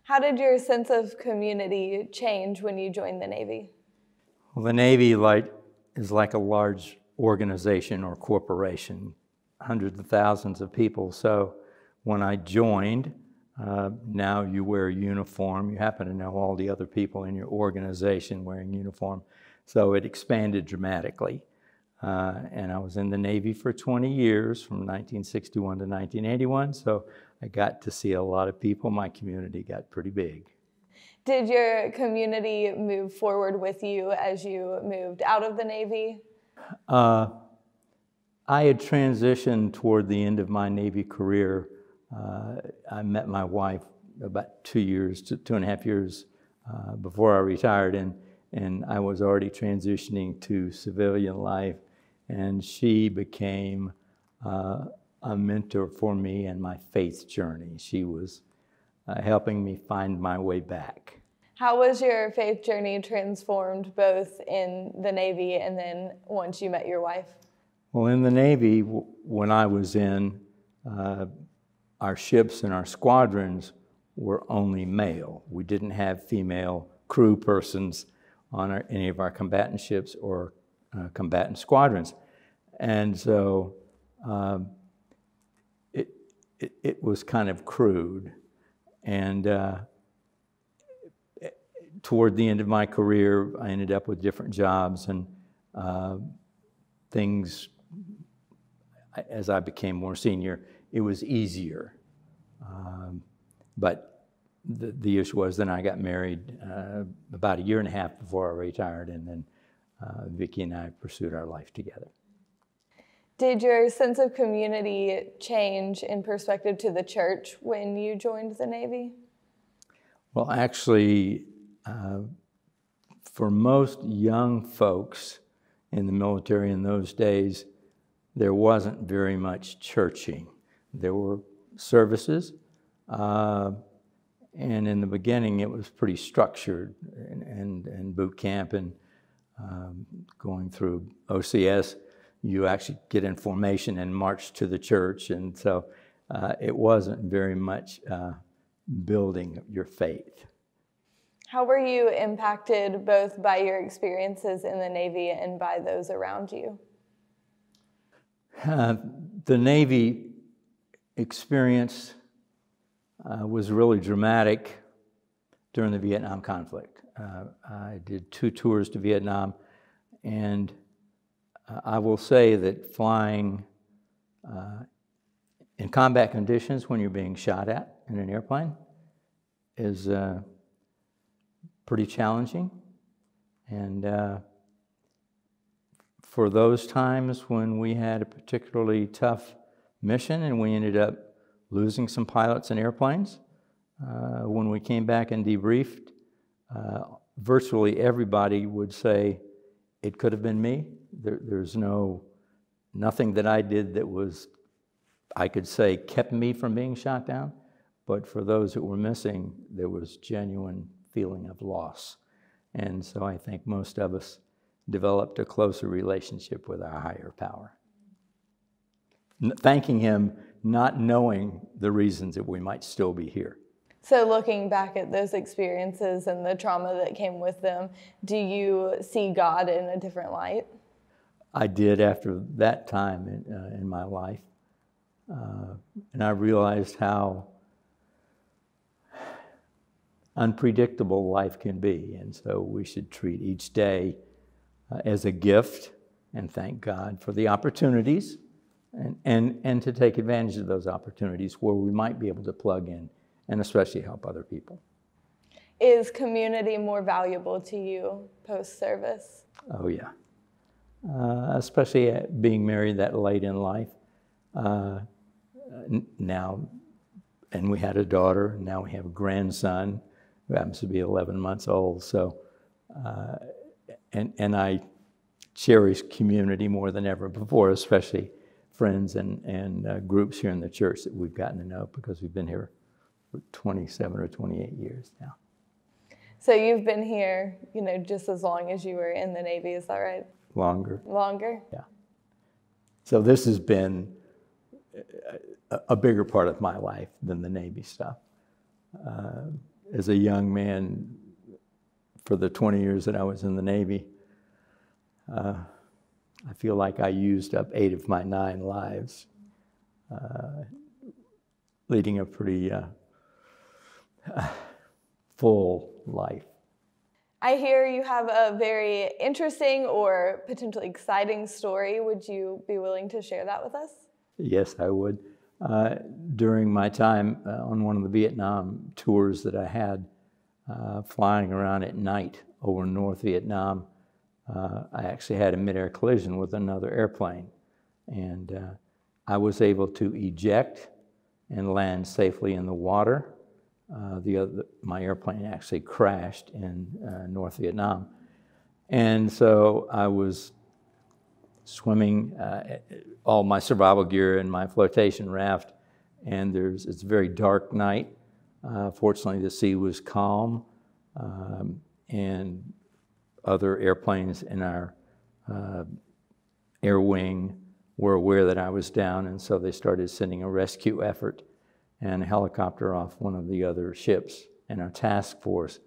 How did your sense of community change when you joined the Navy? Well, the Navy is like a large organization or corporation, hundreds of thousands of people. So when I joined, now you wear a uniform. You happen to know all the other people in your organization wearing uniform. So it expanded dramatically. And I was in the Navy for 20 years, from 1961 to 1981. So I got to see a lot of people. My community got pretty big. Did your community move forward with you as you moved out of the Navy? I had transitioned toward the end of my Navy career. I met my wife about 2.5 years before I retired, and I was already transitioning to civilian life, and she became a mentor for me in my faith journey. She was helping me find my way back. How was your faith journey transformed both in the Navy and then once you met your wife? Well, in the Navy, when I was in, our ships and our squadrons were only male. We didn't have female crew persons on any of our combatant ships or combatant squadrons. And so it was kind of crude. And toward the end of my career, I ended up with different jobs, and things, as I became more senior, it was easier. But the issue was, then I got married about 1.5 years before I retired, and then Vicki and I pursued our life together. Did your sense of community change in perspective to the church when you joined the Navy? Well, actually, for most young folks in the military in those days, there wasn't very much churching. There were services, and in the beginning it was pretty structured, and boot camp and going through OCS, you actually get in formation and march to the church, and so it wasn't very much building your faith. How were you impacted both by your experiences in the Navy and by those around you? The Navy experience was really dramatic during the Vietnam conflict. I did 2 tours to Vietnam, and I will say that flying in combat conditions when you're being shot at in an airplane is pretty challenging. And for those times when we had a particularly tough mission and we ended up losing some pilots and airplanes, when we came back and debriefed, virtually everybody would say, it could have been me. There's nothing that I did that was, I could say, kept me from being shot down. But for those that were missing, there was genuine feeling of loss. And so I think most of us developed a closer relationship with our higher power. Thanking him, not knowing the reasons that we might still be here. So looking back at those experiences and the trauma that came with them, do you see God in a different light? I did after that time in my life. And I realized how unpredictable life can be. And so we should treat each day as a gift and thank God for the opportunities and to take advantage of those opportunities where we might be able to plug in and especially help other people. Is community more valuable to you post-service? Oh, yeah. Especially being married that late in life. Now, and we had a daughter, now we have a grandson who happens to be 11 months old. So, and I cherish community more than ever before, especially friends and groups here in the church that we've gotten to know because we've been here for 27 or 28 years now. So you've been here, just as long as you were in the Navy, is that right? Longer. Longer? Yeah. So this has been a bigger part of my life than the Navy stuff. as a young man, for the 20 years that I was in the Navy, I feel like I used up 8 of my 9 lives, leading a pretty full life. I hear you have a very interesting or potentially exciting story. Would you be willing to share that with us? Yes, I would. During my time on one of the Vietnam tours that I had, flying around at night over North Vietnam, I actually had a mid-air collision with another airplane. And I was able to eject and land safely in the water. My airplane actually crashed in North Vietnam. And so I was swimming all my survival gear in my flotation raft, and it's a very dark night. Fortunately, the sea was calm, and other airplanes in our air wing were aware that I was down, and so they started sending a rescue effort and a helicopter off one of the other ships. And our task force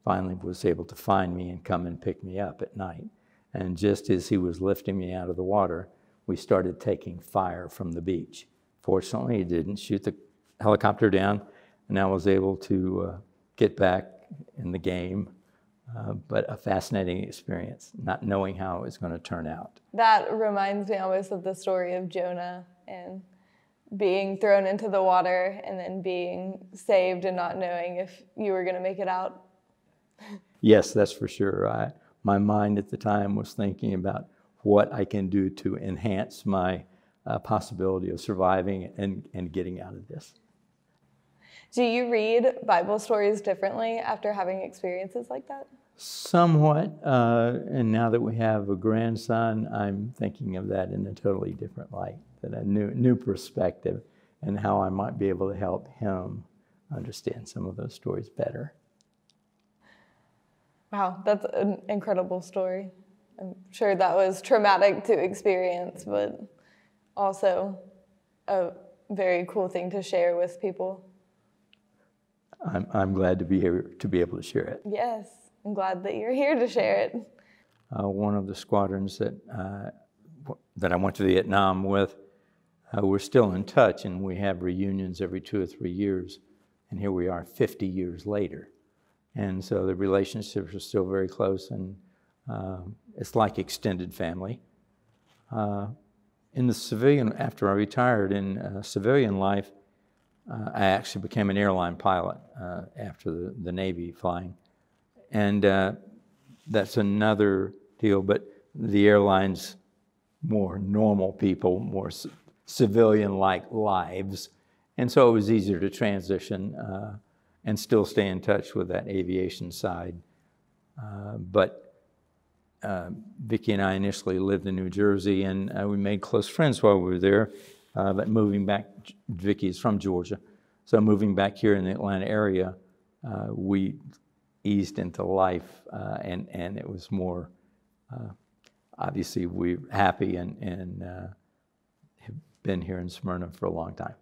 finally was able to find me and come and pick me up at night. And just as he was lifting me out of the water, we started taking fire from the beach. Fortunately, he didn't shoot the helicopter down, and I was able to get back in the game. But a fascinating experience, not knowing how it was going to turn out. That reminds me almost of the story of Jonah and being thrown into the water and then being saved and not knowing if you were going to make it out. Yes, that's for sure. My mind at the time was thinking about what I can do to enhance my possibility of surviving and getting out of this. Do you read Bible stories differently after having experiences like that? Somewhat, and now that we have a grandson, I'm thinking of that in a totally different light, that a new perspective, and how I might be able to help him understand some of those stories better. Wow, that's an incredible story. I'm sure that was traumatic to experience, but also a very cool thing to share with people. I'm glad to be here to be able to share it. Yes, I'm glad that you're here to share it. One of the squadrons that I went to Vietnam with, we're still in touch, and we have reunions every 2 or 3 years. And here we are 50 years later. And so the relationships are still very close, and it's like extended family. In the civilian, after I retired in civilian life, I actually became an airline pilot after the Navy flying. And that's another deal, but the airlines, more normal people, more civilian-like lives. And so it was easier to transition and still stay in touch with that aviation side. But Vicki and I initially lived in New Jersey, and we made close friends while we were there. But moving back, Vicki is from Georgia, so moving back here in the Atlanta area, we eased into life, and it was more, obviously we're happy and have been here in Smyrna for a long time.